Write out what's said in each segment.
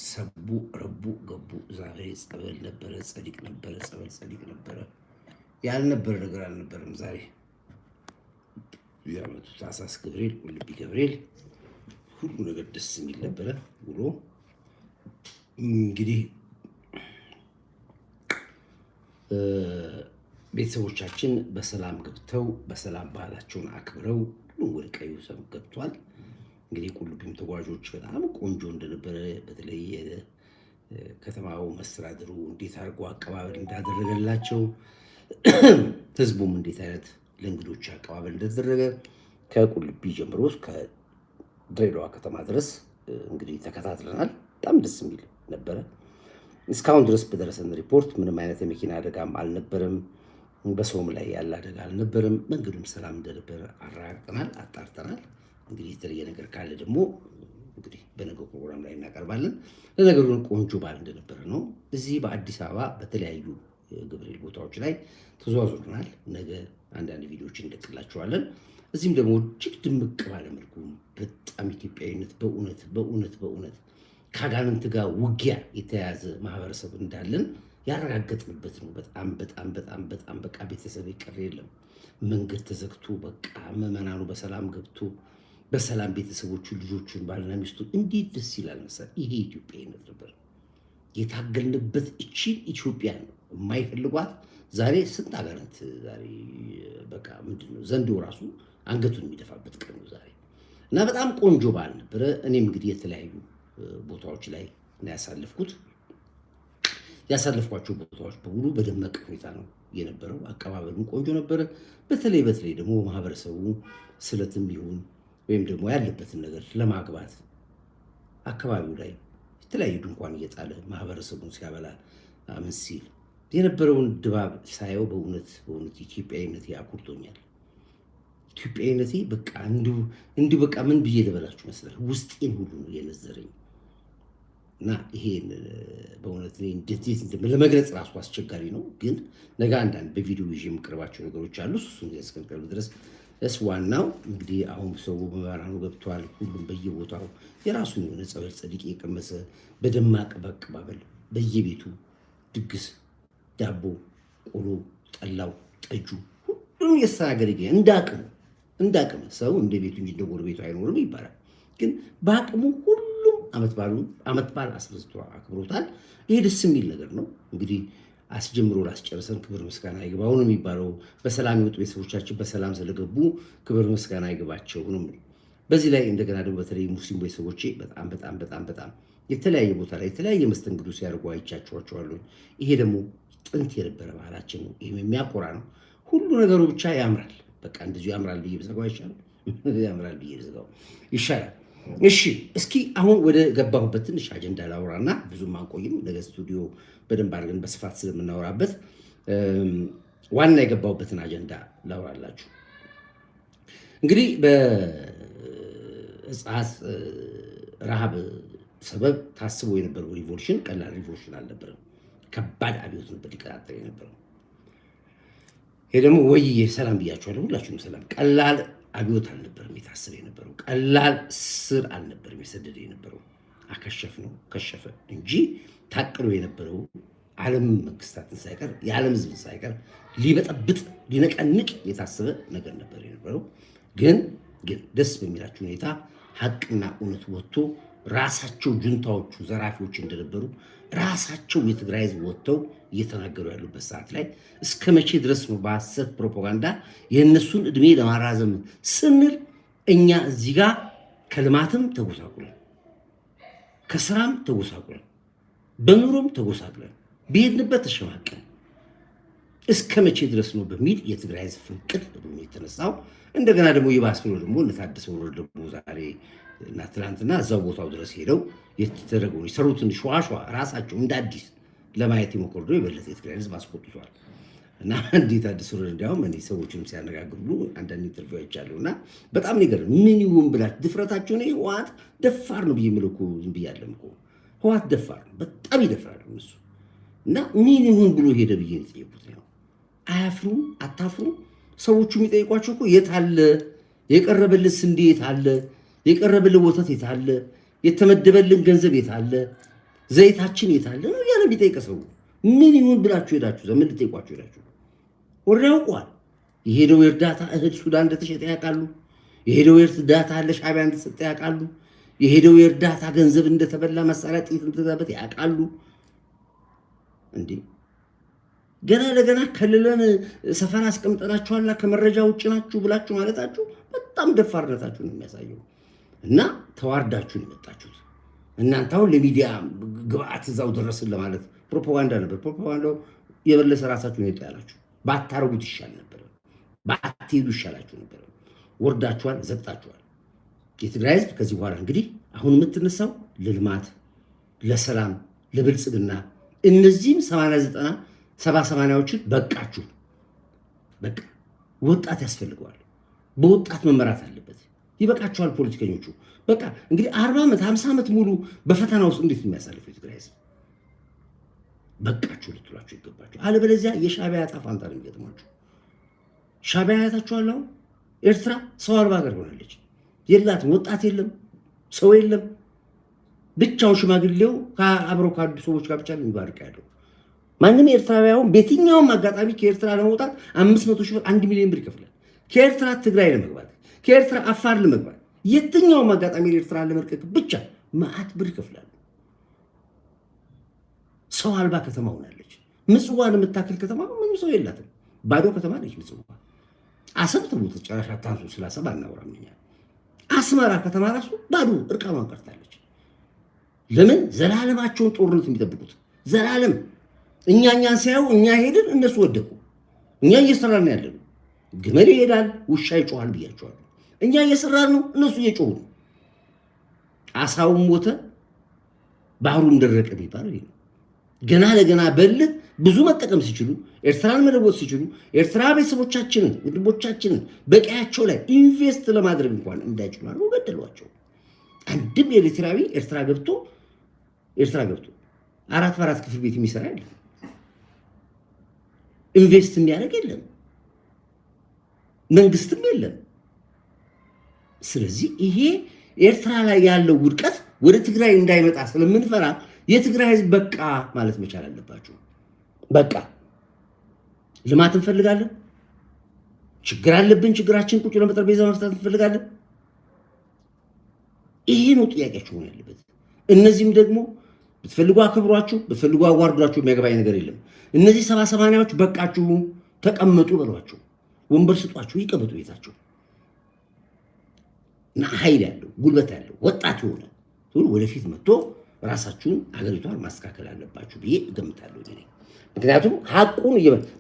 ሰቡ ረቡ ገቡ ዛሬ ጸበል ነበረ፣ ጸዲቅ ነበረ፣ ጸበል ጸዲቅ ነበረ። ያልነበረ ነገር አልነበረም። ዛሬ የዓመቱ ታኅሳስ ገብርኤል ቁልቢ ገብርኤል ሁሉ ነገር ደስ የሚል ነበረ ውሎ። እንግዲህ ቤተሰቦቻችን በሰላም ገብተው በሰላም ባህላቸውን አክብረው ሁሉም ወደ ቀዩ ሰው ገብቷል። እንግዲህ ቁልቢም ተጓዦች በጣም ቆንጆ እንደነበረ በተለይ ከተማው መስተዳድሩ እንዴት አድርጎ አቀባበል እንዳደረገላቸው ህዝቡም እንዴት አይነት ለእንግዶች አቀባበል እንደተደረገ ከቁልቢ ጀምሮ እስከ ድሬዳዋ ከተማ ድረስ እንግዲህ ተከታትለናል። በጣም ደስ የሚል ነበረ። እስካሁን ድረስ በደረሰን ሪፖርት ምንም አይነት የመኪና አደጋም አልነበረም። በሰውም ላይ ያለ አደጋ አልነበረም። መንገዱም ሰላም እንደነበረ አረጋግጠናል፣ አጣርተናል። እንግዲህ የተለየ ነገር ካለ ደግሞ እንግዲህ በነገው ፕሮግራም ላይ እናቀርባለን። ለነገሩ ቆንጆ በዓል እንደነበረ ነው። እዚህ በአዲስ አበባ በተለያዩ ገብርኤል ቦታዎች ላይ ተዘዋውረናል። ነገ አንዳንድ ቪዲዮዎችን እንለቅላችኋለን። እዚህም ደግሞ እጅግ ድምቅ ባለ መልኩ በጣም ኢትዮጵያዊነት በእውነት በእውነት በእውነት ከአጋንንት ጋር ውጊያ የተያያዘ ማህበረሰብ እንዳለን ያረጋገጥንበት ነው። በጣም በጣም በጣም በጣም በቃ ቤተሰብ ይቀር የለም። መንገድ ተዘግቶ በቃ ምዕመናኑ በሰላም ገብቶ በሰላም ቤተሰቦቹ ልጆቹን ባልና ሚስቱን እንዴት ደስ ይላል መሰለህ። ይሄ ኢትዮጵያዊነት ነበር። የታገልንበት እቺን ኢትዮጵያ ነው የማይፈልጓት ዛሬ ስንት አጋንንት ዛሬ በቃ ምንድነው ዘንዶ ራሱ አንገቱን የሚደፋበት ቀን ነው ዛሬ እና በጣም ቆንጆ በዓል ነበረ። እኔም እንግዲህ የተለያዩ ቦታዎች ላይ ነው ያሳለፍኩት። ያሳለፍኳቸው ቦታዎች በሙሉ በደመቀ ሁኔታ ነው የነበረው። አቀባበሉም ቆንጆ ነበረ። በተለይ ደግሞ ማህበረሰቡ ስለትም ይሁን ወይም ደግሞ ያለበትን ነገር ለማግባት አካባቢው ላይ የተለያዩ ድንኳን እየጣለ ማህበረሰቡን ሲያበላ ምን ሲል የነበረውን ድባብ ሳየው በእውነት ኢትዮጵያዊነቴ አኩርቶኛል። ኢትዮጵያዊነቴ በቃ እንዲሁ በቃ ምን ብዬ ልበላችሁ መስላል ውስጤን ሁሉ ነው የነዘረኝ እና ይሄን በእውነት እንዴት ለመግለጽ ራሱ አስቸጋሪ ነው። ግን ነገ አንዳንድ በቪዲዮ ይዤ የምቀርባቸው ነገሮች አሉ። እሱን እስከምቀርብ ድረስ ዋናው እንግዲህ አሁን ሰው በመራኑ ገብቷል። ሁሉም በየቦታው የራሱን የሆነ ጸበል ጸዲቅ የቀመሰ በደማቅ አቀባበል በየቤቱ ድግስ፣ ዳቦ፣ ቆሎ፣ ጠላው፣ ጠጁ ሁሉም የስተናገደ ይገኛል። እንዳቅም ሰው እንደ ቤቱ እንጂ እንደ ጎረቤቱ አይኖርም ይባላል። ግን በአቅሙ ሁሉም ዓመት በዓል አስበዝቶ አክብሮታል። ይሄ ደስ የሚል ነገር ነው። እንግዲህ አስጀምሮ ላስጨርሰን ክብር ምስጋና ይግባው ነው የሚባለው። በሰላም የወጡ ቤተሰቦቻችን በሰላም ስለገቡ ክብር ምስጋና ይግባቸው ነው። በዚህ ላይ እንደገና ደግሞ በተለይ ሙስሊም ቤተሰቦቼ በጣም በጣም በጣም በጣም የተለያየ ቦታ ላይ የተለያየ መስተንግዶ ሲያደርጉ አይቻቸዋለሁ። ይሄ ደግሞ ጥንት የነበረ ባህላችን ነው። ይሄም የሚያኮራ ነው። ሁሉ ነገሩ ብቻ ያምራል። በቃ እንደዚሁ ያምራል ብዬ ብዘጋው አይሻልም? ያምራል ብዬ ብዘጋው ይሻላል። እሺ እስኪ አሁን ወደ ገባሁበት ትንሽ አጀንዳ ላውራና ብዙም አንቆይም። ነገ ስቱዲዮ በደንብ አድርገን በስፋት ስለምናወራበት ዋና የገባሁበትን አጀንዳ ላውራላችሁ። እንግዲህ በሕፃጽ ረሃብ ሰበብ ታስቦ የነበረው ሪቮሉሽን ቀላል ሪቮሉሽን አልነበረም። ከባድ አብዮት ነበር ሊቀጣጠል የነበረው። ይሄ ደግሞ ወይ ሰላም ብያችኋለሁ፣ ሁላችሁም ሰላም። ቀላል አብዮት አልነበረም የታሰበ የነበረው። ቀላል ስር አልነበረም የሰደደ የነበረው። ከሸፈ እንጂ ታቅዶ የነበረው ዓለም መንግስታትን ሳይቀር የዓለም ህዝብን ሳይቀር ሊበጠብጥ ሊነቀንቅ የታሰበ ነገር ነበር የነበረው። ግን ደስ በሚላችሁ ሁኔታ ሀቅና እውነት ወጥቶ ራሳቸው ጁንታዎቹ ዘራፊዎች እንደነበሩ ራሳቸው የትግራይ ህዝብ ወጥተው እየተናገሩ ያሉበት ሰዓት ላይ እስከ መቼ ድረስ ነው በሐሰት ፕሮፓጋንዳ የእነሱን እድሜ ለማራዘም ስንል እኛ እዚህ ጋር ከልማትም ተጎሳቁለን፣ ከስራም ተጎሳቁለን፣ በኑሮም ተጎሳቁለን፣ በሄድንበት ተሸማቀን እስከ መቼ ድረስ ነው በሚል የትግራይ ህዝብ ፍንቅል ብሎ የተነሳው። እንደገና ደግሞ ይባስ ብሎ ደግሞ እነታደሰ ወረደ ደግሞ ዛሬ እና ትናንትና እዛው ቦታው ድረስ ሄደው የተደረገው የሰሩትን ሸዋሸዋ ራሳቸው እንደ አዲስ ለማየት የሞከሩ የበለጠ የትግራይ ህዝብ አስቆጥቷል። እና እንዴት አዲስ ወረደ እንዲያውም እኔ ሰዎችንም ሲያነጋግሩ አንዳንድ ኢንተርቪው አይቻለሁ እና በጣም ነገር ምን ይሁን ብላችሁ ድፍረታቸው ነው። ህወሓት ደፋር ነው ብዬ የምለው እኮ ዝም ብዬ አይደለም እኮ ህወሓት ደፋር ነው፣ በጣም ይደፍራሉ እነሱ። እና ምን ይሁን ብሎ ሄደ ብዬ ነው የጠየቁት። ነው አያፍሩም? አታፍሩም? ሰዎቹ የሚጠይቋቸው እኮ የት አለ የቀረበልን ስንዴ፣ የት አለ የቀረበልን ወተት፣ የት አለ የተመደበልን ገንዘብ፣ የት አለ ዘይታችን የታለ ነው ያለ ቢጠይቀሰው ምን ይሁን ብላችሁ ሄዳችሁ ዘመን ልትጠይቋችሁ ሄዳችሁ ወሬው ያውቋል። የሄደው እርዳታ እህል ሱዳን እንደተሸጠ ያውቃሉ። የሄደው እርዳታ ለሻዕቢያ እንደተሰጠ ያውቃሉ። የሄደው የእርዳታ ገንዘብ እንደተበላ መሳሪያ ጥይት እንደተዛበት ያውቃሉ። እንዴ ገና ለገና ከልለን ሰፈር አስቀምጠናችኋልና ከመረጃ ውጭ ናችሁ ብላችሁ ማለታችሁ በጣም ደፋርነታችሁ ነው የሚያሳየው። እና ተዋርዳችሁ ነው የመጣችሁት። እናንተ አሁን ለሚዲያ ግብአት እዛው ደረስን ለማለት ፕሮፓጋንዳ ነበር። ፕሮፓጋንዳው የበለሰ ራሳችሁ ነው ያላችሁ። ባታረጉት ይሻል ነበር። ባትሄዱ ይሻላችሁ ነበር። ወርዳችኋል፣ ዘግጣችኋል። የትግራይ ህዝብ ከዚህ በኋላ እንግዲህ አሁን የምትነሳው ለልማት፣ ለሰላም፣ ለብልጽግና እነዚህም 89 70-80ዎችን በቃችሁ። በቃ ወጣት ያስፈልገዋል። በወጣት መመራት አለበት። ይበቃችኋል ፖለቲከኞቹ። በቃ እንግዲህ 40 ዓመት 50 ዓመት ሙሉ በፈተና ውስጥ እንዴት የሚያሳልፈው የትግራይ ህዝብ በቃችሁ ልትሏቸው ይገባችሁ። አለበለዚያ የሻዕቢያ ዕጣ ፈንታ ነው የሚገጥማችሁ። ሻዕቢያ ያታችኋል። አሁን ኤርትራ ሰው አልባ ሀገር ሆናለች። የላትም፣ ወጣት የለም፣ ሰው የለም። ብቻውን ሽማግሌው ከአብረው ካዱ ሰዎች ጋር ብቻ ነው የሚባርቅ ያለው። ማንም ኤርትራዊያውን በየትኛውም አጋጣሚ ከኤርትራ ለመውጣት 500 ሺህ ብር 1 ሚሊዮን ብር ይከፍላል። ከኤርትራ ትግራይ ለመግባት፣ ከኤርትራ አፋር ለመግባት፣ የትኛውም አጋጣሚ ኤርትራ ለመልቀቅ ብቻ መዓት ብር ይከፍላል። ሰው አልባ ከተማ ሆናለች። ምጽዋን የምታክል ከተማ ምንም ሰው የላትም። ባዶ ከተማ ነች ምጽዋ። አሰብ ተሞት ጨራሽ አታንሱ። ስላሰብ አናወራም እኛ። አስመራ ከተማ ራሱ ባዶ እርቃኗን ቀርታለች። ለምን? ዘላለማቸውን ጦርነት የሚጠብቁት ዘላለም። እኛን ሲያዩ እኛ ሄድን፣ እነሱ ወደቁ። እኛ እየሰራን ነው ያለነው። ግመል ይሄዳል፣ ውሻ ይጮሃል ብያቸዋለሁ። እኛ እየሰራን ነው፣ እነሱ እየጮሁ ነው። አሳውም ሞተ፣ ባህሩም ደረቀ የሚባለው ይሄ ነው። ገና ለገና በልህ ብዙ መጠቀም ሲችሉ፣ ኤርትራን መለወጥ ሲችሉ፣ ኤርትራ ቤተሰቦቻችንን ወንድሞቻችንን በቀያቸው ላይ ኢንቨስት ለማድረግ እንኳን እንዳይችሉ አድርገው ገደሏቸው። አንድም ኤርትራዊ ኤርትራ ገብቶ 4 ክፍል ቤት የሚሰራ የለም። ኢንቨስት የሚያደርግ የለም። መንግስትም የለም። ስለዚህ ይሄ ኤርትራ ላይ ያለው ውድቀት ወደ ትግራይ እንዳይመጣ ስለምንፈራ የትግራይ ህዝብ በቃ ማለት መቻል አለባችሁ። በቃ ልማት እንፈልጋለን፣ ችግር አለብን፣ ችግራችን ቁጭ ብለን በጠረጴዛ መፍታት እንፈልጋለን። ይሄ ነው ጥያቄያችሁ ሆነ ያለበት። እነዚህም ደግሞ ብትፈልጉ አክብሯችሁ፣ ብትፈልጉ አዋርዷችሁ የሚያገባኝ ነገር የለም። እነዚህ 70-80ዎች በቃችሁ ተቀመጡ በሏቸው፣ ወንበር ስጧቸው፣ ይቀመጡ ቤታቸው እና ኃይል ያለው ጉልበት ያለው ወጣት የሆነ ወደፊት መጥቶ ራሳችሁን አገሪቷን ማስተካከል አለባችሁ ብዬ እገምታለሁ። ምክንያቱም ሀቁን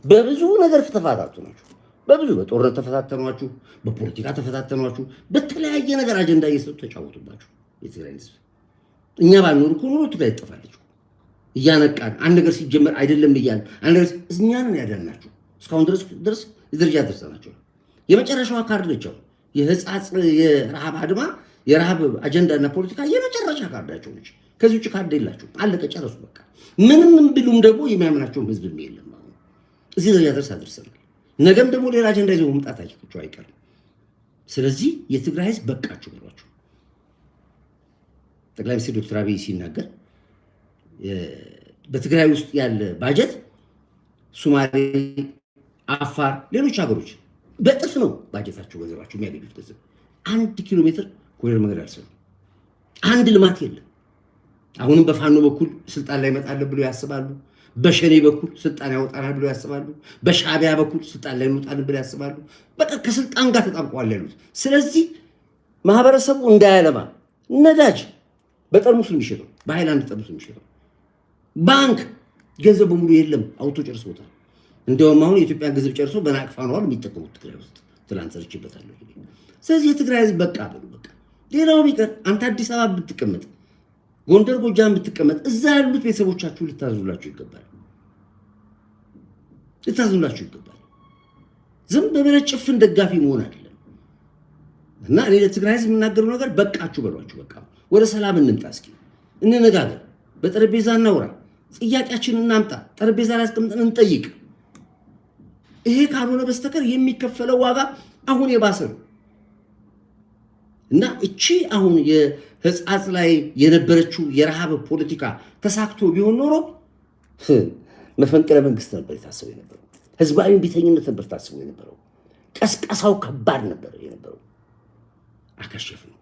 በብዙ ነገር ተፈታተኑ ናችሁ። በብዙ በጦርነት ተፈታተኗችሁ፣ በፖለቲካ ተፈታተኗችሁ፣ በተለያየ ነገር አጀንዳ እየሰጡ ተጫወቱባችሁ። የትግራይ ህዝብ እኛ ባልኖር እኮ ኖሮ ትግራይ ትጠፋለች። እያነቃን አንድ ነገር ሲጀመር አይደለም እያልን አንድ ነገር እኛን ያዳናችሁ እስካሁን ድረስ ደረጃ ደርሰናቸው። የመጨረሻዋ ካርድ ነች። የህፃጽ የረሃብ አድማ የረሃብ አጀንዳና ፖለቲካ የመጨረሻ ካርዳቸው ነች። ከዚህ ውጭ ካርድ የላቸው። አለቀ፣ ጨረሱ። በቃ ምንም ብሉም ደግሞ የሚያምናቸውም ህዝብ የለም። አሁን እዚህ ደረጃ ድረስ አድርሰናል። ነገም ደግሞ ሌላ አጀንዳ ይዘው መምጣታቸው አይቀርም። ስለዚህ የትግራይ ህዝብ በቃችሁ ብሏቸው ጠቅላይ ሚኒስትር ዶክተር አብይ ሲናገር በትግራይ ውስጥ ያለ ባጀት ሶማሌ፣ አፋር፣ ሌሎች ሀገሮች በጥፍ ነው ባጀታቸው ገንዘባቸው የሚያገኙት ገንዘብ። 1 ኪሎ ሜትር ኮሪደር መንገድ አልሰሩም። አንድ ልማት የለም። አሁንም በፋኖ በኩል ስልጣን ላይ ይመጣል ብለው ያስባሉ። በሸኔ በኩል ስልጣን ያወጣናል ብለው ያስባሉ። በሻዕቢያ በኩል ስልጣን ላይ እንወጣለን ብለው ያስባሉ። በቃ ከስልጣን ጋር ተጣብቀዋል ያሉት። ስለዚህ ማህበረሰቡ እንዳያለማ ነዳጅ በጠርሙስ ነው የሚሸጠው፣ በሃይላንድ ጠርሙስ ነው የሚሸጠው። ባንክ ገንዘብ በሙሉ የለም፣ አውቶ ጨርሶታል። እንደውም አሁን የኢትዮጵያን ገንዘብ ጨርሶ በናቅፋ ነው የሚጠቀሙት ትግራይ ውስጥ። ትላንት ሰርችበታለሁ። ስለዚህ የትግራይ ህዝብ በቃ በሉ በቃ። ሌላው ቢቀር አንተ አዲስ አበባ ብትቀመጥ፣ ጎንደር ጎጃም ብትቀመጥ፣ እዛ ያሉት ቤተሰቦቻችሁ ልታዝኑላችሁ ይገባል። ልታዝኑላችሁ ይገባል። ዝም ብለህ ጭፍን ደጋፊ መሆን አይደለም። እና እኔ ለትግራይ ህዝብ የምናገረው ነገር በቃችሁ በሏችሁ። በቃ ወደ ሰላም እንምጣ፣ እስኪ እንነጋገር፣ በጠረጴዛ እናውራ፣ ጥያቄያችንን እናምጣ፣ ጠረጴዛ ላይ አስቀምጠን እንጠይቅ። ይሄ ካልሆነ በስተቀር የሚከፈለው ዋጋ አሁን የባሰ ነው። እና እቺ አሁን የህፃጽ ላይ የነበረችው የረሃብ ፖለቲካ ተሳክቶ ቢሆን ኖሮ መፈንቅለ መንግስት ነበር የታሰበው የነበረው። ህዝባዊ ቢተኝነት ነበር ታስቦ የነበረው። ቀስቀሳው ከባድ ነበር የነበረው። አከሸፍ ነው።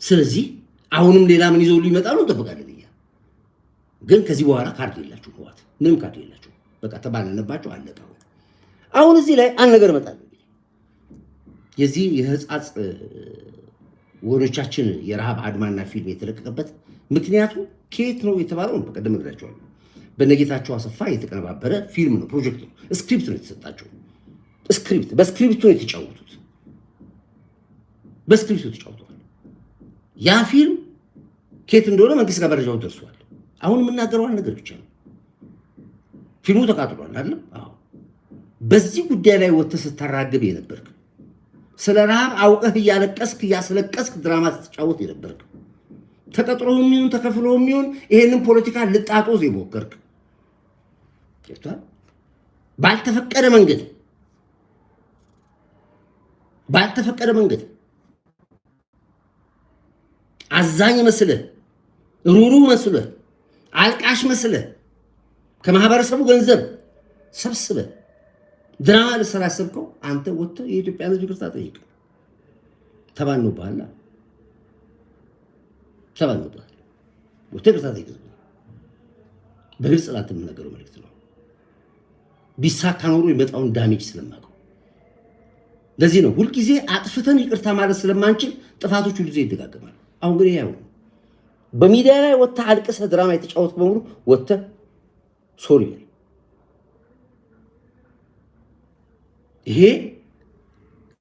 ስለዚህ አሁንም ሌላ ምን ይዘው ሊመጣሉ እንጠብቃለን። ግን ከዚህ በኋላ ካርድ የላችሁ ህወሓት ምንም ካርድ የላችሁ። በቃ ተባለነባቸው አለቀ። አሁን እዚህ ላይ አንድ ነገር እመጣለሁ። የዚህ የህፃጽ ወሮቻችን የረሃብ አድማና ፊልም የተለቀቀበት ምክንያቱ ከየት ነው የተባለው በቀደም ነግራቸዋለሁ። በነጌታቸው አሰፋ የተቀነባበረ ፊልም ነው፣ ፕሮጀክት ነው፣ ስክሪፕት ነው የተሰጣቸው። በስክሪፕቱ ነው የተጫወቱት። በስክሪፕቱ ተጫውተዋል። ያ ፊልም ከየት እንደሆነ መንግስት ጋር መረጃው ደርሷል። አሁን የምናገረው ነገር ብቻ ነው። ፊልሙ ተቃጥሏል አይደል? አዎ። በዚህ ጉዳይ ላይ ወጥተህ ስታራግብ የነበርክ ስለ ረሃብ አውቀህ እያለቀስክ እያስለቀስክ ድራማ ስትጫወት የነበርክ ተቀጥሮ የሚሆን ተከፍሎ የሚሆን ይሄንን ፖለቲካ ልጣጦዝ የሞከርክ ባልተፈቀደ መንገድ አዛኝ መስለህ ሩሩ መስለህ አልቃሽ መስለህ ከማህበረሰቡ ገንዘብ ሰብስበህ ድራማ ልሰራ አሰብከው። አንተ ወጥተህ የኢትዮጵያ ሕዝብ ይቅርታ ጠይቅ። ተባንኖብሃል። ወጥተህ ይቅርታ ጠይቅ። በግልጽ ላንተ የምናገረው መልዕክት ነው። ቢሳካ ኖሮ የመጣውን ዳሜጅ ስለማውቀው ለዚህ ነው ሁልጊዜ አጥፍተን ይቅርታ ማለት ስለማንችል ጥፋቶች ሁሉ ጊዜ ይደጋገማሉ። አሁን ግን ያው በሚዲያ ላይ ወጥተህ አልቅሰህ ድራማ የተጫወትክ በሙሉ ወጥተህ ሶሪ። ይሄ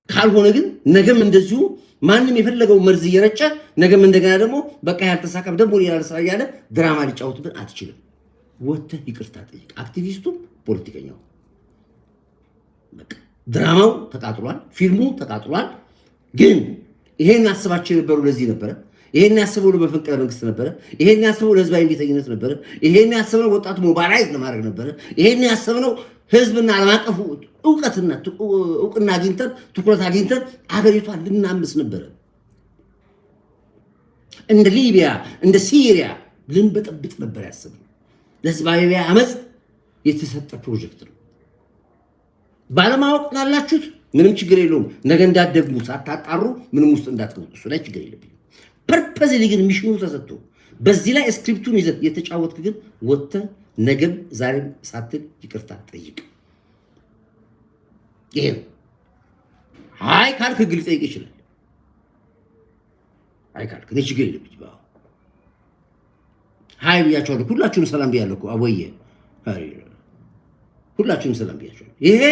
ካልሆነ ግን ነገም እንደዚሁ ማንም የፈለገው መርዝ እየረጨ ነገም እንደገና ደግሞ በቃ ያልተሳካም ደግሞ ሌላ ስራ እያለ ድራማ ሊጫወትብን አትችልም። ወጥተህ ይቅርታ ጠይቅ። አክቲቪስቱም ፖለቲከኛው በቃ ድራማው ተቃጥሏል፣ ፊልሙ ተቃጥሏል። ግን ይሄን አስባቸው የነበሩ ለዚህ ነበረ። ይሄን ያስበው ለመፈንቅለ መንግስት ነበረ። ይሄን ያስበው ለህዝባዊ እምቢተኝነት ነበረ። ይሄን ያስበው ወጣቱ ሞባላይዝ ለማድረግ ነበረ። ይሄን ያስበው ህዝብና ዓለም አቀፉ እውቅና አግኝተን ትኩረት አግኝተን አገሪቷን ልናምስ ነበረ። እንደ ሊቢያ እንደ ሲሪያ ልንበጠብጥ ነበር ያስበው። ለህዝባዊ አመፅ የተሰጠ ፕሮጀክት ነው። ባለማወቅ ላላችሁት ምንም ችግር የለውም። ነገ እንዳትደግሙ ሳታጣሩ ምንም ውስጥ እንዳትገቡ፣ እሱ ላይ ችግር የለብኝም። ፐርፐዝሊ ግን ሚሽኑ ተሰጥቶ በዚህ ላይ ስክሪፕቱን ይዘህ የተጫወትክ ግን ወጥተህ ነገም ዛሬም ሳትል ይቅርታ ጠይቅ። ይሄ አይ ካልክ ህግ ሊጠይቅ ይችላል። አይ ካልክ እኔ ችግር የለብኝም። ሃይ ብያቸዋለሁ። ሁላችሁም ሰላም ብያለሁ እኮ አወየ ሁላችሁም ሰላም ብያቸዋለሁ። ይሄ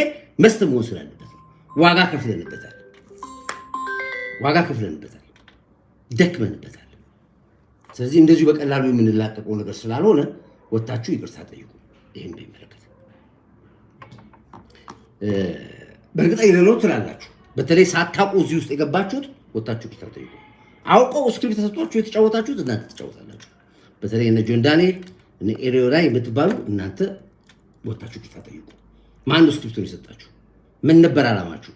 መስት መሆን ስላለበት ነው። ዋጋ ከፍለንበታል፣ ደክመንበታል። ስለዚህ እንደዚሁ በቀላሉ የምንላቀቀው ነገር ስላልሆነ ወጣችሁ ይቅርታ ጠይቁ። ይሄን እንደሚመለከት በእርግጠኝነት ነው ትላላችሁ። በተለይ ሳታውቁ እዚህ ውስጥ የገባችሁት ወጣችሁ ይቅርታ ጠይቁ። አውቀው ስክሪፕት ተሰጥቷችሁ የተጫወታችሁት እናንተ ትጫወታላችሁ። በተለይ እነ ጆን ዳንኤል እነ ኤሪዮ ላይ የምትባሉ እናንተ ወጣችሁ ይቅርታ ጠይቁ። ማን ነው ስክሪፕቱን የሰጣችሁ? ምን ነበር ዓላማችሁ?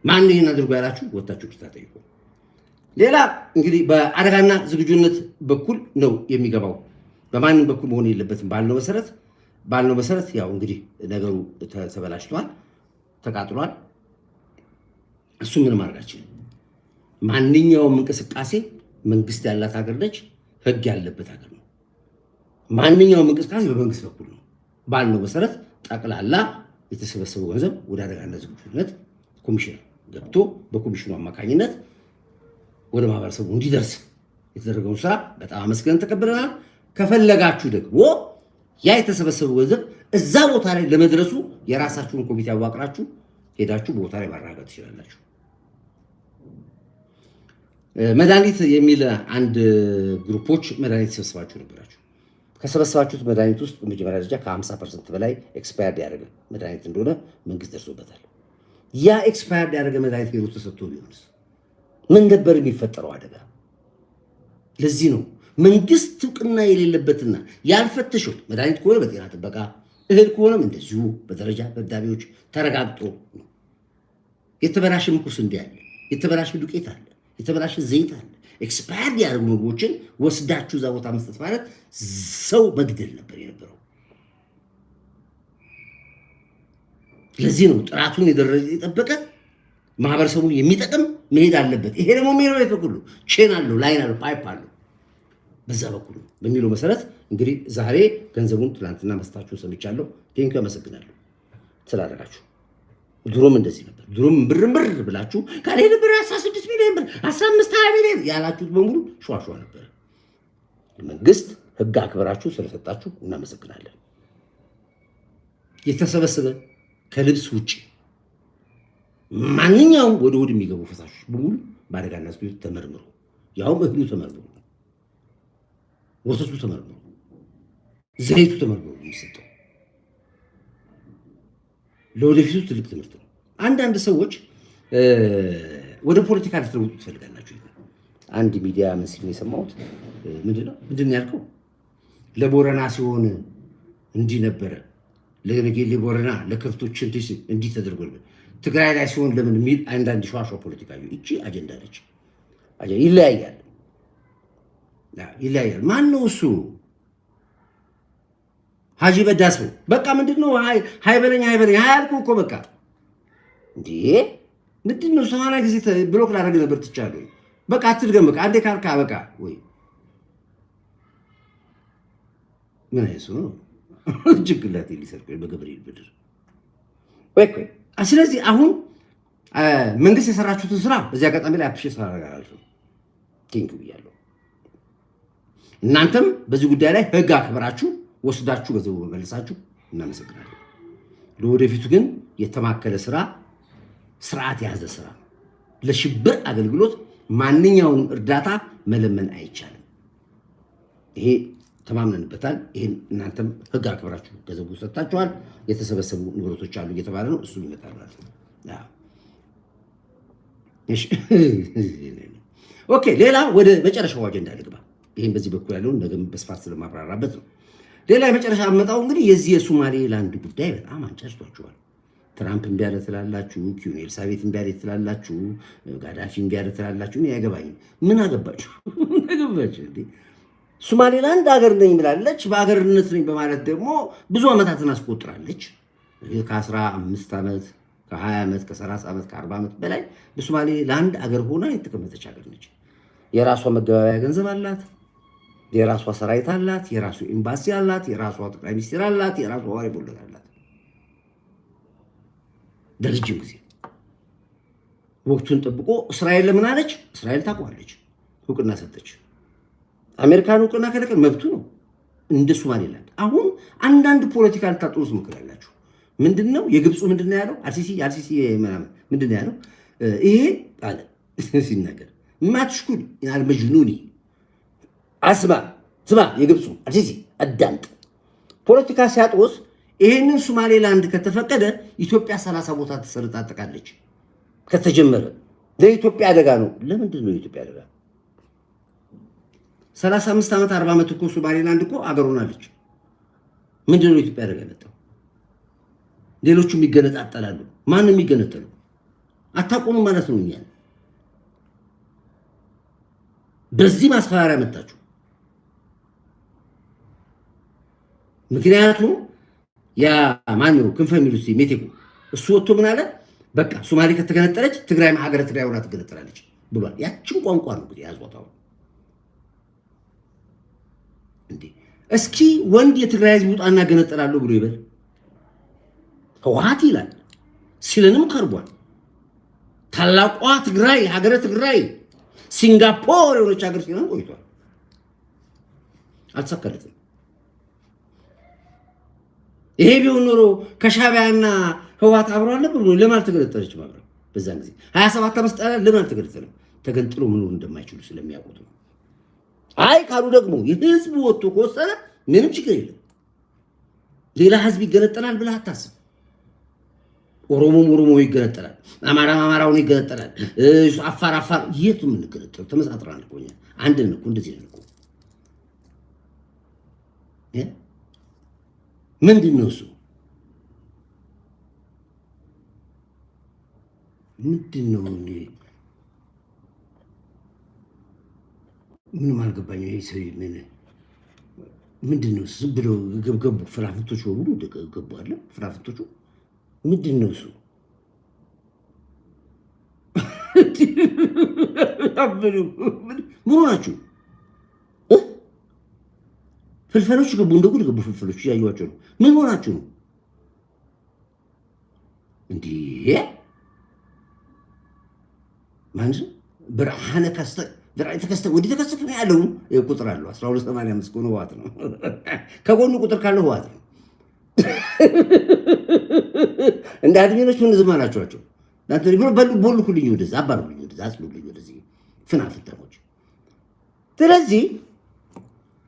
ማን ነው ይሄን አድርጎ ያላችሁ? ወጣችሁ ይቅርታ ጠይቁ። ሌላ እንግዲህ በአደጋና ዝግጁነት በኩል ነው የሚገባው። በማንም በኩል መሆን የለበትም ባልነው መሰረት ያው እንግዲህ ነገሩ ተበላሽቷል፣ ተቃጥሏል። እሱ ምን ማድረጋችን። ማንኛውም እንቅስቃሴ መንግስት ያላት ሀገር ነች፣ ህግ ያለበት ሀገር ነው። ማንኛውም እንቅስቃሴ በመንግስት በኩል ነው። ባልነው መሰረት ጠቅላላ የተሰበሰበው ገንዘብ ወደ አደጋና ዝግጁነት ኮሚሽን ገብቶ በኮሚሽኑ አማካኝነት ወደ ማህበረሰቡ እንዲደርስ የተደረገውን ስራ በጣም አመስግነን ተቀብለናል። ከፈለጋችሁ ደግሞ ያ የተሰበሰበው ገንዘብ እዛ ቦታ ላይ ለመድረሱ የራሳችሁን ኮሚቴ አዋቅራችሁ ሄዳችሁ ቦታ ላይ ማረጋገጥ ትችላላችሁ። መድኃኒት የሚል አንድ ግሩፖች መድኃኒት ሰብስባችሁ ነበራችሁ። ከሰበሰባችሁት መድኃኒት ውስጥ በመጀመሪያ ደረጃ ከ50% በላይ ኤክስፓየርድ ያደረገ መድኃኒት እንደሆነ መንግስት ደርሶበታል። ያ ኤክስፓየርድ ያደረገ መድኃኒት ሄዶ ተሰጥቶ ቢሆንስ ምን ነበር የሚፈጠረው አደጋ? ለዚህ ነው መንግስት እውቅና የሌለበትና ያልፈተሸው መድኃኒት ከሆነ በጤና ጥበቃ፣ እህል ከሆነም እንደዚሁ በደረጃ በዳቢዎች ተረጋግጦ ነው። የተበላሸ ምኩስ እንዲ አለ፣ የተበላሸ ዱቄት አለ፣ የተበላሸ ዘይት አለ። ኤክስፓየርድ ያደረጉ ምግቦችን ወስዳችሁ እዛ ቦታ መስጠት ማለት ሰው መግደል ነበር የነበረው። ለዚህ ነው ጥራቱን የጠበቀ ማህበረሰቡን የሚጠቅም መሄድ አለበት። ይሄ ደግሞ የሚሄድ በኩል ቼን አለው፣ ላይን አለው፣ ፓይፕ አለው በዛ በኩል በሚለው መሰረት እንግዲህ ዛሬ ገንዘቡን ትናንትና መስታችሁ ሰምቻለሁ። ቴንክ አመሰግናለሁ ስላደረጋችሁ። ድሮም እንደዚህ ነበር። ድሮም ብር ብላችሁ ካለ ነበር 16 ሚሊዮን ብር 15 20 ሚሊዮን ያላችሁት በሙሉ ሸዋሸዋ ነበር። መንግስት ህግ አክብራችሁ ስለሰጣችሁ እናመሰግናለን። የተሰበሰበ ከልብስ ውጭ ማንኛውም ወደ ሆድ የሚገቡ ፈሳሾች በሙሉ በአደጋና ስፒሪት ተመርምሩ። ያውም እህሉ ተመርምሩ፣ ወተቱ ተመርምሩ፣ ዘይቱ ተመርምሩ። የሚሰጠው ለወደፊቱ ትልቅ ትምህርት ነው። አንዳንድ ሰዎች ወደ ፖለቲካ ልትለውጡ ትፈልጋላችሁ። አንድ ሚዲያ መስል የሰማሁት ምንድን ያልከው ለቦረና ሲሆን እንዲህ ነበረ፣ ለነገሌ ቦረና ለከብቶች እንዲህ ተደርጎ ትግራይ ላይ ሲሆን ለምን የሚል አንዳንድ ሸዋሸዋ ፖለቲካ እቺ አጀንዳ ነች። ይለያያል። ማን ነው እሱ? ሀጂ በዳስ በቃ ምንድነው ሃይበለኝ ሃያልኩ እኮ በቃ እንዴ ምንድነው? 80 ጊዜ ብሎክ ላደረግ ነበር ትቻለሁ። በቃ አትድገም። በቃ አንዴ ካልካ በቃ ወይ ምን አይሱ ነው ጅግላት ሊሰርቅ በገብርኤል ብድር ወይ። ስለዚህ አሁን መንግስት የሰራችሁትን ስራ በዚህ አጋጣሚ ላይ አፕሪሼት አደርጋለሁ። ቴንክ ዩ ብያለሁ። እናንተም በዚህ ጉዳይ ላይ ህግ አክብራችሁ ወስዳችሁ ገንዘቡ መልሳችሁ እናመሰግናለን። ለወደፊቱ ግን የተማከለ ስራ፣ ስርዓት የያዘ ስራ፣ ለሽብር አገልግሎት ማንኛውንም እርዳታ መለመን አይቻልም። ይሄ ተማምነንበታል። ይሄን እናንተም ህግ አክብራችሁ ገንዘቡ ሰጣችኋል። የተሰበሰቡ ንብረቶች አሉ እየተባለ ነው። እሱ ይመጣል ማለት ነው። እሺ ኦኬ። ሌላ ወደ መጨረሻው አጀንዳ ልግባ። ይሄን በዚህ በኩል ያለውን ነገም በስፋት ስለማብራራበት ነው። ሌላ የመጨረሻ አመጣው እንግዲህ የዚህ የሶማሌላንድ ጉዳይ በጣም አንጫጭቷችኋል። ትራምፕ እምቢ አለ ትላላችሁ፣ ኪዩን ኤልሳቤት እምቢ አለ ትላላችሁ፣ ጋዳፊ እምቢ አለ ትላላችሁ። እኔ አያገባኝም። ምን አገባችሁ? ምን አገባችሁ እንዴ? ሶማሌላንድ ሀገር ነኝ ብላለች። በሀገርነት ነኝ በማለት ደግሞ ብዙ ዓመታትን አስቆጥራለች። ከ15 ዓመት ከ20 ዓመት ከ30 ዓመት ከ40 ዓመት በላይ በሶማሌላንድ አገር ሆና የተቀመጠች ሀገር ነች። የራሷ መገበያያ ገንዘብ አላት። የራሷ ሰራዊት አላት። የራሱ ኤምባሲ አላት። የራሷ ጠቅላይ ሚኒስትር አላት። የራሷ ዋሪ ቦለድ አላት። ለረጅም ጊዜ ወቅቱን ጠብቆ እስራኤል ለምን አለች? እስራኤል ታውቀዋለች፣ እውቅና ሰጠች። አሜሪካን እውቅና ከለቀቅ መብቱ ነው እንደ ሶማሌላንድ። አሁን አንዳንድ ፖለቲካ ልታጥሩስ ምክራላችሁ። ምንድነው የግብፁ ምንድነው ያለው? አርሲሲ ምናምን ምንድነው ያለው? ይሄ አለ ሲናገር ማትሽኩል አልመጅኑኒ አስማ ስማ፣ የግብፁ አርሲሲ አዳምጥ። ፖለቲካ ሲያጥሩስ ይሄንን ሶማሌላንድ ከተፈቀደ ኢትዮጵያ 30 ቦታ ትሰነጣጠቃለች። ከተጀመረ ለኢትዮጵያ አደጋ ነው። ለምንድን ነው የኢትዮጵያ አደጋ? 35 ዓመት 40 ዓመት እኮ ሶማሌላንድ እኮ አገር ሆናለች። ምንድን ነው የኢትዮጵያ አደጋ የመጣው? ሌሎቹም ይገነጣጠላሉ። ማንም የሚገነጠሉ አታቆሙ ማለት ነው። እኛ በዚህ ማስፈራሪያ መጣችሁ። ምክንያቱም ያ ማነው ክንፈ የሚሉት ሜቴኩ እሱ ወጥቶ ምን አለ? በቃ ሶማሌ ከተገነጠለች ትግራይ ሀገረ ትግራይ ሆና ትገነጠላለች ብሏል። ያችን ቋንቋ ነው እንግዲህ ያዝወጣው። እንዴ እስኪ ወንድ የትግራይ ህዝብ ውጣና ገነጠላለሁ ብሎ ይበል። ህወሓት ይላል ሲለንም ቀርቧል። ታላቋ ትግራይ ሀገረ ትግራይ ሲንጋፖር የሆነች ሀገር ሲሆን ቆይቷል። አልተሳካለትም። ይሄ ቢሆን ኖሮ ከሻዕቢያና ህወሓት አብሮ አልነበረ ብሎ ለምን አልተገነጠለችም? አብረው በዛን ጊዜ 27 ዓመት ጠላ ለምን አልተገነጠለም? ተገንጥሎ መኖር እንደማይችሉ ስለሚያውቁት ነው። አይ ካሉ ደግሞ የህዝቡ ወጥቶ ከወሰነ ምንም ችግር የለም። ሌላ ህዝብ ይገነጠላል ብለህ አታስብ። ኦሮሞ ይገነጠላል፣ አማራውን ይገነጠላል፣ አፋር የቱ ምን ገነጠል? ተመሳጥራን እኮ እኛ አንድ ነን እኮ እንደዚህ ነን እኮ። ምንድን ነው እሱ? ምንድነው? ምንም አልገባኝም። ይሄ ሰው ምንድነው? ዝም ብለው ገቡ ፍራፍቶች በሙሉ ገቡ አለ። ፍራፍቶቹ ምንድነው እሱ? ምን ሆናችሁ? ፍልፈሎች ገቡ፣ እንደ ጉድ ገቡ ፍልፈሎች። እያዩዋቸው ነው። ምን ሆናችሁ ነው እንዴ? ማንስ ብርሃነ ከስተ ብርሃነ ተከስተ ወዲህ ተከስተ ነው ያለው። ቁጥር አለው 1285 ኮኖ ዋት ነው። ከጎኑ ቁጥር ካለው ዋት ነው። እንደ አድሚኖች ምን ዝም አላችኋቸው? እናንተ ቦልኩልኝ፣ ወደዛ አባሩልኝ፣ ወደዛ አጽሉልኝ፣ ወደዚህ ፍናፍተሞች። ስለዚህ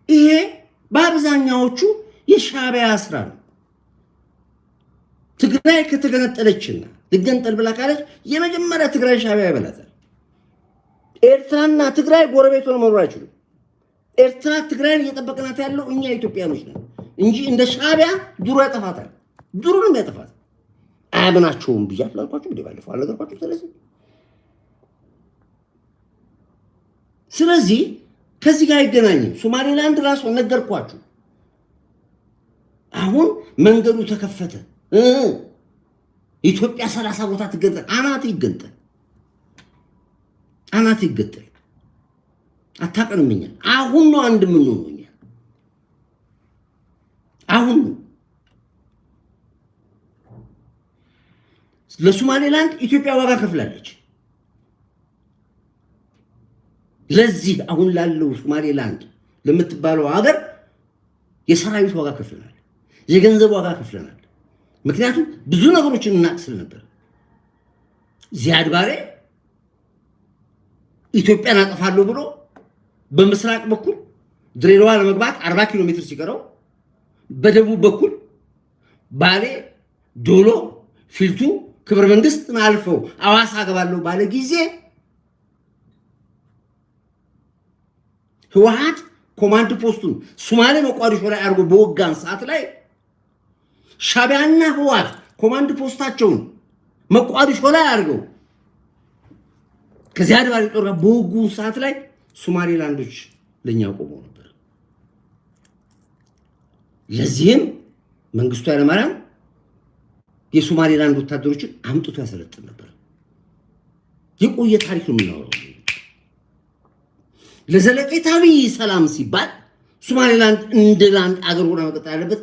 ይሄ በአብዛኛዎቹ የሻዕቢያ ስራ ነው። ትግራይ ከተገነጠለችና ልገንጠል ብላ ካለች የመጀመሪያ ትግራይ ሻዕቢያ ይበላታል። ኤርትራና ትግራይ ጎረቤት ሆነው መኖር አይችሉም። ኤርትራ ትግራይን እየጠበቅናት ያለው እኛ ኢትዮጵያኖች ነን እንጂ እንደ ሻዕቢያ ድሮ ያጠፋታል። ድሮንም ያጠፋታል። አያምናቸውም ብያት ላልኳችሁ እንደ ባለፈው አልነገርኳችሁ። ስለዚህ ከዚህ ጋር አይገናኝም። ሶማሌላንድ ራሱ ነገርኳችሁ። አሁን መንገዱ ተከፈተ። ኢትዮጵያ 30 ቦታ ትገንጠል። አናት ይገንጠል፣ አናት ይገንጠል። አታቀንምኛል። አሁን ነው አንድ ምን ነው እኛ አሁን ለሶማሌላንድ ኢትዮጵያ ዋጋ ከፍላለች። ለዚህ አሁን ላለው ሶማሌላንድ ለምትባለው ሀገር የሰራዊት ዋጋ ከፍለናል፣ የገንዘብ ዋጋ ከፍለናል። ምክንያቱም ብዙ ነገሮችን እናቅስል ነበር። ዚያድ ባሬ ኢትዮጵያን አጠፋለሁ ብሎ በምስራቅ በኩል ድሬዳዋ ለመግባት 40 ኪሎ ሜትር ሲቀረው በደቡብ በኩል ባሌ፣ ዶሎ፣ ፊልቱ፣ ክብረ መንግስት አልፈው አዋሳ ገባለሁ ባለ ጊዜ ህወሓት ኮማንድ ፖስቱን ሶማሌ መቋዲሾ ላይ አድርጎ በወጋን ሰዓት ላይ ሻዕቢያና ህወሓት ኮማንድ ፖስታቸውን መቋዲሾ ላይ አድርገው ከዚያድ ባሬ ጦር ጋር በወጉ ሰዓት ላይ ሶማሌላንዶች ለኛ ቆመው ነበር። ለዚህም መንግስቱ ኃይለማርያም የሶማሌላንድ ወታደሮችን አምጥቶ ያሰለጥን ነበር። የቆየ ታሪክ ነው የምናወራው። ለዘለቄታዊ ሰላም ሲባል ሶማሌላንድ እንደ ላንድ አገር ሆና መቀጠል ያለበት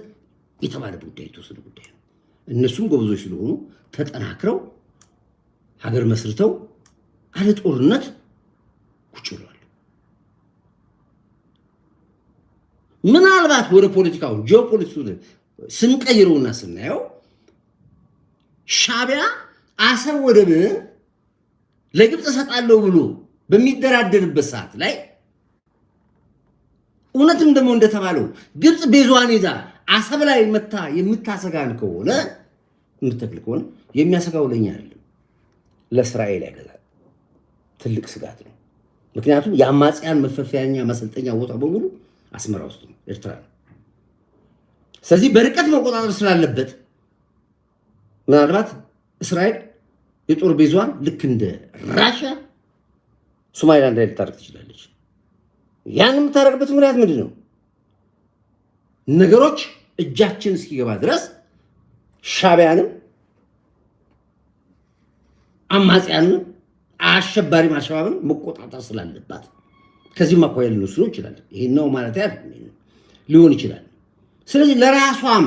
የተባለ ጉዳይ የተወሰነ ጉዳይ ነው። እነሱም ጎበዞች ስለሆኑ ተጠናክረው ሀገር መስርተው አለ ጦርነት ቁጭ ብለዋል። ምናልባት ወደ ፖለቲካው ጂኦፖለቲክሱ ስንቀይረውና ስናየው ሻዕቢያ አሰብ ወደብን ለግብፅ እሰጣለሁ ብሎ በሚደራደርበት ሰዓት ላይ እውነትም ደግሞ እንደተባለው ግብፅ ቤዟን ይዛ አሰብ ላይ መታ የምታሰጋን ከሆነ የምትተክል ከሆነ የሚያሰጋው ለኛ አይደለም፣ ለእስራኤል ያገዛል። ትልቅ ስጋት ነው። ምክንያቱም የአማጽያን መፈፈያኛ ማሰልጠኛ ቦታ በሙሉ አስመራ ውስጥ ነው፣ ኤርትራ ነው። ስለዚህ በርቀት መቆጣጠር ስላለበት ምናልባት እስራኤል የጦር ቤዟን ልክ እንደ ራሽያ ሶማሊላንድ ላይ ልታደርግ ትችላለች። ያን የምታደርግበት ምክንያት ምንድን ነው? ነገሮች እጃችን እስኪገባ ድረስ ሻዕቢያንም አማጽያንም አሸባሪ አልሸባብን መቆጣጠር ስላለባት ከዚህ ማኳያ ልንወስዶ ይችላል። ይሄን ነው ማለት ሊሆን ይችላል። ስለዚህ ለራሷም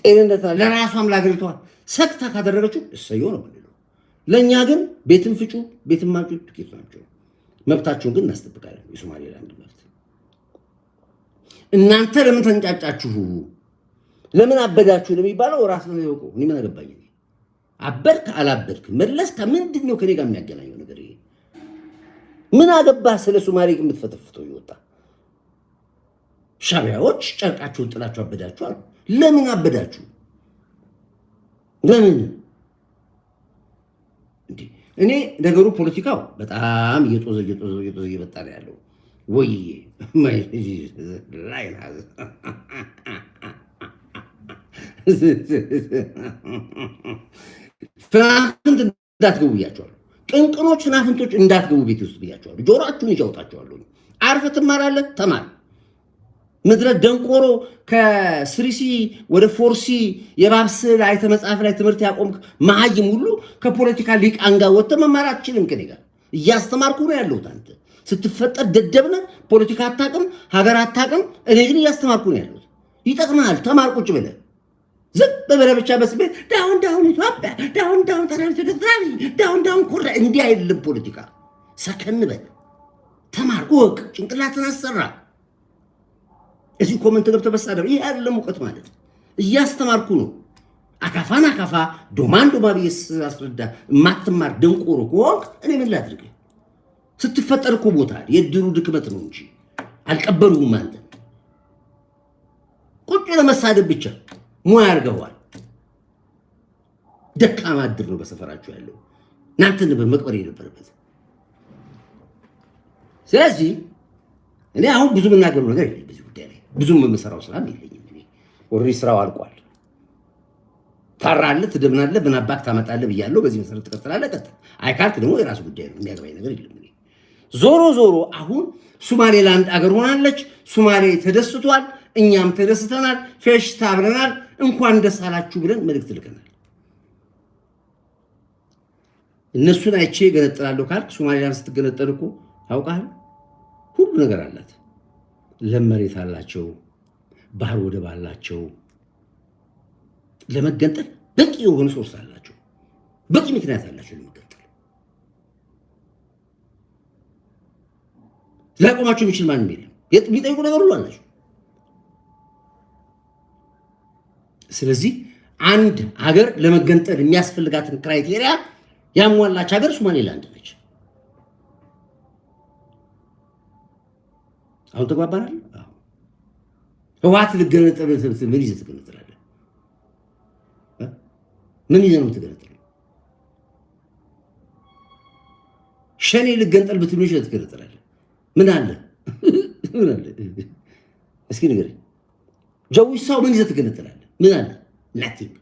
ጤንነት ለራሷም ለሀገሪቷ ሰክታ ካደረገችው እሰየው ነው የምንለው። ለእኛ ግን ቤትን ፍጩ ቤትን ማጩ ጥቂት ናቸው። መብታቸውን ግን እናስጠብቃለን። የሶማሌላንድ መብት እናንተ ለምን ተንጫጫችሁ፣ ለምን አበዳችሁ ለሚባለው ራስ ነው ይወቁ። እኔ ምን አገባኝ? አበድክ አላበድክ መለስ ከምንድን ነው ከኔ ጋር የሚያገናኘው ነገር? ይሄ ምን አገባ? ስለ ሶማሌ የምትፈተፍተው ይወጣ። ሻዕቢያዎች ጨርቃችሁን ጥላችሁ አበዳችሁ አሉ። ለምን አበዳችሁ? ለምን እንዴ? እኔ ነገሩ ፖለቲካው በጣም እየጦዘ እየመጣ ነው ያለው። ወይ ላይ ፍራንክን እንዳትገቡ ብያቸዋለሁ። ቅንቅኖች ናፍንቶች እንዳትገቡ ቤት ውስጥ ብያቸዋለሁ። ጆሮአችሁን ይጫውጣቸዋለሁ። አርፈህ ትማራለህ፣ ተማር። ምድረ ደንቆሮ ከስሪሲ ወደ ፎርሲ የባብስ ላይ መጽሐፍ ላይ ትምህርት ያቆምክ መሀይም ሁሉ ከፖለቲካ ሊቃን ጋር ወጥተህ መማር አትችልም። ከኔ ጋር እያስተማርኩ ነው ያለሁት። አንተ ስትፈጠር ደደብነ ፖለቲካ አታውቅም፣ ሀገር አታውቅም። እኔ ግን እያስተማርኩ ነው ያለሁት። ይጠቅምሃል፣ ተማር ቁጭ ብለህ። ዝም ብለህ ብቻ በስቤት ዳውን ኢትዮጵያ ዳውን ጠራሪ ተደራቢ ዳውን ኮራ እንዲህ አይደለም ፖለቲካ። ሰከን በል፣ ተማር፣ እወቅ፣ ጭንቅላትን አሰራ። እዚህ ኮመንት ገብተህ በሳደብ ይሄ አይደለም እውቀት ማለት። እያስተማርኩ ነው። አካፋን አካፋ ዶማን ዶማ ብዬ አስረዳ የማትማር ደንቆሮ ከሆንክ እኔ ምን ላድርግ? ስትፈጠር እኮ ቦታ የድሩ ድክመት ነው እንጂ አልቀበሉም። አንተ ቁጭ ለመሳደብ ብቻ ሙያ አድርገዋል። ደካማ ድር ነው በሰፈራችሁ ያለው። እናንተ ነበር መቅበር የነበረበት። ስለዚህ እኔ አሁን ብዙ የምናገሩ ነገር የለኝም በዚህ ጉዳይ ላይ። ብዙም የምሰራው ስራ የለኝም። እኔ ኦልሬዲ ስራው አልቋል። ታራለህ፣ ትደምናለህ፣ ብናባክ ታመጣለህ ብያለሁ። በዚህ መሰረት ትቀጥላለህ። ቀጥል። አይካልክ ደግሞ የራሱ ጉዳይ ነው። የሚያገባኝ ነገር የለም። እኔ ዞሮ አሁን ሶማሌላንድ አገር ሆናለች። ሶማሌ ተደስቷል፣ እኛም ተደስተናል፣ ፌሽታ ብለናል። እንኳን ደስ አላችሁ ብለን መልእክት ልከናል። እነሱን አይቼ ገነጥላለሁ ካልክ ሶማሌላንድ ስትገነጠል እኮ ታውቃለህ ሁሉ ነገር አላት። ለም መሬት አላቸው፣ ባህር ወደብ አላቸው። ለመገንጠል በቂ የሆነ ሶርስ አላቸው፣ በቂ ምክንያት አላቸው ለመገንጠል። ሊያቆማቸው የሚችል ማንም የለም። የሚጠይቁ ነገር ሁሉ አላቸው። ስለዚህ አንድ ሀገር ለመገንጠል የሚያስፈልጋትን ክራይቴሪያ ያሟላች ሀገር ሶማሌላንድ ነች። አሁን ተግባባናል። ህወሓት ልገነጠል ምን ይዘህ ትገነጠላለህ? ምን ይዘህ ነው የምትገነጠለው? ሸኔ ልገንጠል ብትሉ ይዘህ ትገነጠላለህ? ምን አለ? ምን አለ? እስኪ ንገረኝ። ጀዊሳው ምን ይዘህ ትገነጠላለህ? ምን አለ? ናቲንግ።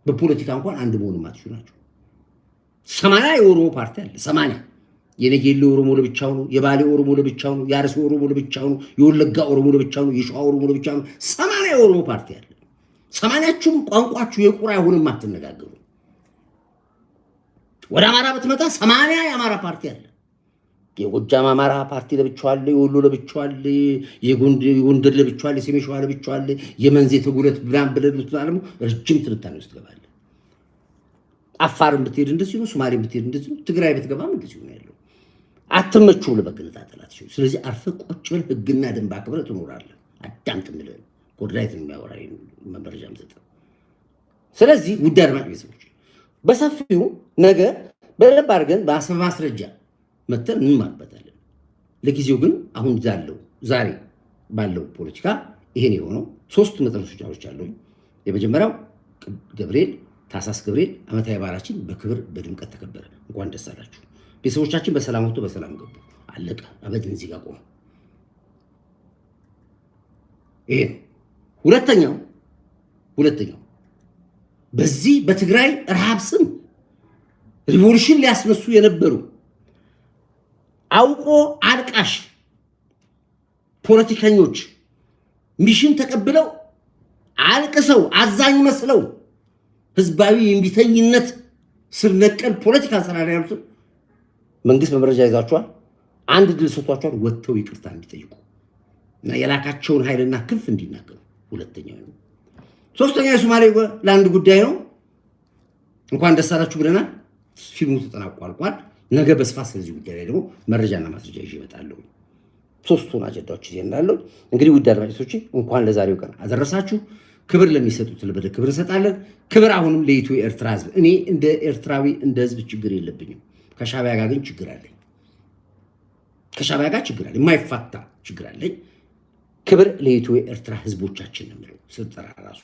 በፖለቲካ እንኳን አንድ መሆን ማትችሉ ናቸው። 80 የኦሮሞ ፓርቲ አለ። 80 የነጌሌ ኦሮሞ ለብቻው ነው፣ የባሌ ኦሮሞ ለብቻው ነው፣ የአርሲ ኦሮሞ ለብቻው ነው፣ የወለጋ ኦሮሞ ለብቻው ነው፣ የሸዋ ኦሮሞ ለብቻው ነው። 80 የኦሮሞ ፓርቲ አለ። 80ችሁም ቋንቋችሁ የቁራ አይሆንም፣ አትነጋገሩ። ወደ አማራ ብትመጣ 80 የአማራ ፓርቲ አለ። የጎጃም አማራ ፓርቲ ለብቻው አለ፣ የወሎ ለብቻው አለ፣ የጎንደር ለብቻው አለ፣ የሰሜን ሸዋ ለብቻው አለ፣ የመንዜ ተጉለት ብራም ብለሉት አለሙ ረጅም ትንታኔ ውስጥ ገባለ። አፋርም ብትሄድ እንደዚህ ነው፣ ሶማሌም ብትሄድ እንደዚህ ነው፣ ትግራይ ብትገባም እንደዚህ ነው ያለው። አትመቹም ለመገነጣጠላት። ስለዚህ አርፈህ ቁጭ ብለህ ህግና ደንብ አክብረህ ትኖራለህ። አዳምጥ የምልህ ኮድራይት የሚያወራ መረጃ ምሰጥ። ስለዚህ ውድ አድማጭ ቤተሰቦች በሰፊው ነገ በደንብ አድርገን በማስረጃ መተን እንማርበታለን። ለጊዜው ግን አሁን ዛሬ ባለው ፖለቲካ ይሄን የሆነው 3 መጠኖች አሉ። የመጀመሪያው ገብርኤል ታሳስ ገብርኤል ዓመታዊ በዓላችን በክብር በድምቀት ተከበረ። እንኳን ደስ አላችሁ። ቤተሰቦቻችን በሰላም ወጥቶ በሰላም ገቡ። አለቀ። አበድን እዚህ ጋር ቆመ። ይሄ ሁለተኛው በዚህ በትግራይ ረሃብ ስም ሪቮሉሽን ሊያስነሱ የነበሩ አውቆ አልቃሽ ፖለቲከኞች ሚሽን ተቀብለው አልቅሰው አዛኝ መስለው ህዝባዊ የሚተኝነት ስር ነቀል ፖለቲካ ሰራሪ ያሉት መንግስት በመረጃ ይዛቸዋል። አንድ ድል ሰጥቷቸዋል። ወጥተው ይቅርታ እንዲጠይቁ እና የላካቸውን ኃይልና ክንፍ እንዲናገሩ። ሁለተኛው ነው። ሶስተኛው የሶማሌ ለአንድ ጉዳይ ነው። እንኳን ደስ አላችሁ ብለናል። ፊልሙ ተጠናቋል። ነገ በስፋት ስለዚህ ጉዳይ ላይ ደግሞ መረጃና ማስረጃ ይዤ እመጣለሁ። 3ቱን አጀንዳዎች ይዤ እንዳለው እንግዲህ ውድ አድማጮቼ እንኳን ለዛሬው ቀን አደረሳችሁ። ክብር ለሚሰጡት ልበደ ክብር እንሰጣለን። ክብር አሁንም ለኢትዮ ኤርትራ ህዝብ። እኔ እንደ ኤርትራዊ እንደ ህዝብ ችግር የለብኝም። ከሻዕቢያ ጋር ግን ችግር አለኝ። ከሻዕቢያ ጋር ችግር አለኝ። የማይፋታ ችግር አለኝ። ክብር ለኢትዮ ኤርትራ ህዝቦቻችን ነው የምለው ስልጠራ ራሱ።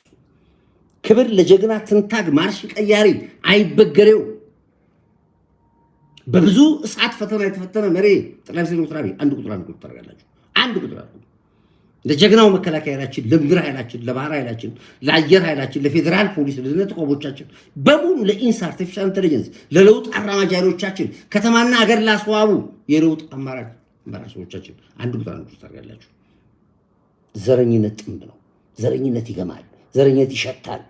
ክብር ለጀግና ትንታግ ማርሽ ቀያሪ አይበገሬው በብዙ እሳት ፈተና የተፈተነ መሪ ጠቅላይ ሚኒስትር ዶክተር አብይ አንድ ቁጥር ታደርጋላችሁ። አንድ ቁጥር ለጀግናው መከላከያ ኃይላችን፣ ለምድር ኃይላችን፣ ለባህር ኃይላችን፣ ለአየር ኃይላችን፣ ለፌዴራል ፖሊስ፣ ለደህንነት ተቋሞቻችን በሙሉ ለኢንሳ አርቲፊሻል ኢንተለጀንስ፣ ለለውጥ አራማጅ ኃይሎቻችን፣ ከተማና ሀገር ላስዋቡ የለውጥ አማራጮቻችን አንድ ቁጥር ታደርጋላችሁ። ዘረኝነት ጥንብ ነው። ዘረኝነት ይገማል። ዘረኝነት ይሸታል።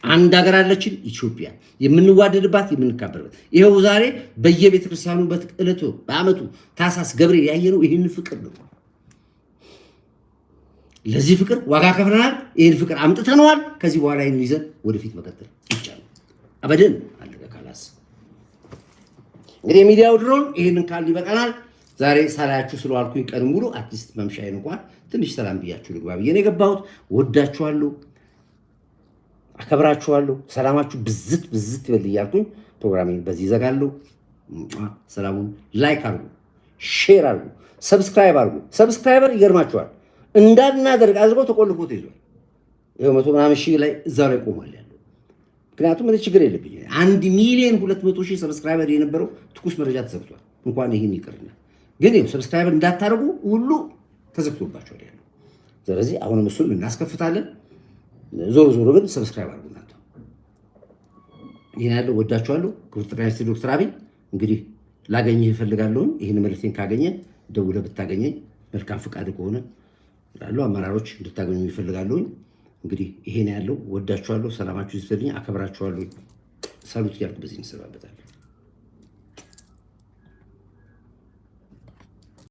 አንድ ሀገር አለችን ኢትዮጵያ፣ የምንዋደድባት የምንካበርበት። ይኸው ዛሬ በየቤተ ክርስቲያኑ በዕለቱ በአመቱ ታኅሳስ ገብርኤል ያየነው ይህን ፍቅር ነው። ለዚህ ፍቅር ዋጋ ከፍለናል። ይህን ፍቅር አምጥተነዋል። ከዚህ በኋላ ይህን ይዘን ወደፊት መቀጠል ይቻላል። አበደን አለቀ ካላስ እንግዲህ የሚዲያው ድሮን ይህንን ካል ይበቃናል። ዛሬ ሳላያችሁ ስለዋልኩኝ ቀን ሙሉ አርቲስት መምሻዬን እንኳን ትንሽ ሰላም ብያችሁ ልግባ ብዬ ነው የገባሁት። ወዳችኋለሁ፣ አከብራችኋለሁ። ሰላማችሁ ብዝት ብዝት ይበል እያልኩኝ ፕሮግራሜን በዚህ ይዘጋለሁ። ሰላሙን ላይክ አድርጉ፣ ሼር አድርጉ፣ ሰብስክራይብ አድርጉ። ሰብስክራይበር ይገርማችኋል እንዳናደርግ አድርጎ ተቆልፎ ተይዟል። ይኸው 100 ምናምን ሺህ ላይ እዛው ላይ ቆሟል ያለው። ምክንያቱም እኔ ችግር የለብኝ 1,200,000 ሰብስክራይበር የነበረው ትኩስ መረጃ ተዘግቷል። እንኳን ይህን ይቅርና ግን ይኸው ሰብስክራይበር እንዳታደርጉ ሁሉ ተዘግቶባቸዋል ያለው። ስለዚህ አሁንም እሱን እናስከፍታለን። ዞሮ ዞሮ ግን ሰብስክራይብ አድርጉ እናንተ። ይሄን ያለው ወዳችኋለሁ። ክቡር ጠቅላይ ሚኒስትር ዶክተር አብይ እንግዲህ ላገኝህ እፈልጋለሁ። ይሄን መልእክቴን ካገኘ ደውለህ ብታገኘኝ መልካም ፈቃድ ከሆነ ላሉ አመራሮች እንድታገኙ ይፈልጋለሁ። እንግዲህ ይሄን ያለው ወዳችኋለሁ። ሰላማችሁ ይስጥልኝ። አከብራችኋለሁ። ሳሉት ያልኩ በዚህ እንሰባበታለን።